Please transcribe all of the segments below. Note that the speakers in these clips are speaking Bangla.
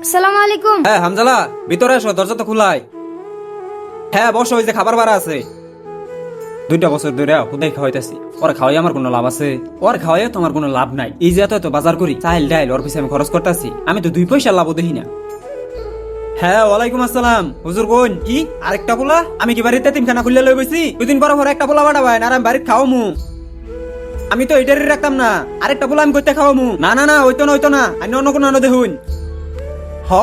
আসসালামু আলাইকুম। হ্যাঁ হামজালা, ভিতরে এসো, দরজা তো খোলাই। হ্যাঁ বসো, ওই যে খাবার বাড়া আছে। 2টা বছর ধরে হুদাই খাওয়াইতেছি, ওর খাওয়াই আমার কোনো লাভ আছে? ওর খাওয়াই তো আমার কোনো লাভ নাই। এই যে এত বাজার করি, চাইল ডাইল ওর পিছনে আমি খরচ করতেছি, আমি তো 2 পয়সা লাভও দেখি না। হ্যাঁ ওয়ালাইকুম আসসালাম। হুজুর কোন কি আরেকটা পোলা? আমি কি বাড়িতে তিনখানা খুললে লই বইছি? 2 দিন পর একটা পোলা বাড়া ভাই, আর আমি বাড়িতে খাওয়ামু? আমি তো এটারই রাখতাম না, আরেকটা পোলা আমি করতে খাওয়ামু? না না না, ওইতো না, আমি অন্য কোনো আনো দেখুন।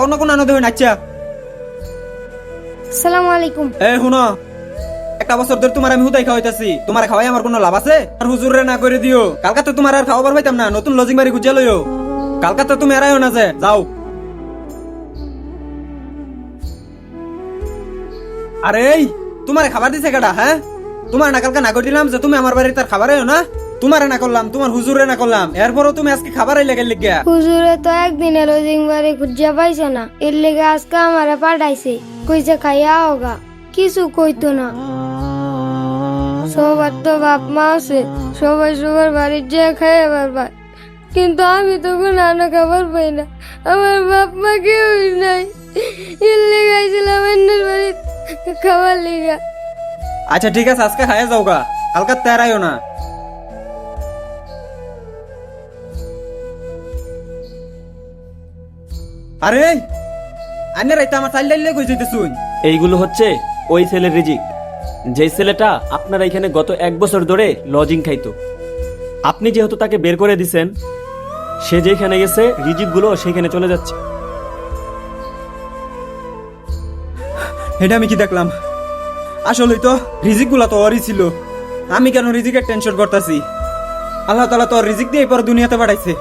অন্য কোনো আনো দেখুন। আচ্ছা আসসালামু আলাইকুম। শুনো, 1 বছর ধরে তোমার আমি হুদাই খাওয়াইতাছি, তোমার খাওয়াই আমার কোনো লাভ আছে? আর হুজুরে না করে দিও, কালকা তো তোমার আর খাওয়াবার পাইতাম না, নতুন লজিং বাড়ি খুঁজে লইও। কালকা তো তুমি এরাইও না, যে যাও। আরে এই তোমার খাবার দিছে কেডা? হ্যাঁ তোমার না কালকা না করে দিলাম যে তুমি আমার বাড়িতে তার খাবার আইও না? তোমারে না করলাম, তোমার হুজুরে না করলাম, এরপরও তুমি আজকে খাবার আইলে গেল লিগা? হুজুরে তো একদিনে লজিং বাড়ি খুঁজে পাইছে না, এর লেগে আজকে আমারে পাঠাইছে, কইছে খাইয়া হোগা, কিছু কইতো না। সবার তো বাপ মা আছে, সবাই সবার বাড়ির যে খাইয়া পারবার, কিন্তু আমি তো কোনো আনা খাবার পাই না, আমার বাপ মা কেউই নাই, এর লেগে আইছিলাম অন্যের বাড়িতে খাবার লেগা। আচ্ছা ঠিক আছে, আজকে খাইয়া যাও গা, কালকা তেরাইও না। আরে আন্নে রাইতে আমার চাইল ডাইলে কই যাইতেছুন? এইগুলো হচ্ছে ওই ছেলের রিজিক, যে ছেলেটা আপনারা এখানে গত 1 বছর ধরে লজিং খাইতো। আপনি যেহেতু তাকে বের করে দিছেন, সে যেখানে গেছে রিজিক গুলো সেখানে চলে যাচ্ছে। এটা আমি কি দেখলাম? আসলেই তো রিজিক গুলা তো ওরই ছিল, আমি কেন রিজিকের টেনশন করতেছি? আল্লাহ তাআলা তো ওর রিজিক দিয়ে পর দুনিয়াতে পাঠাইছে।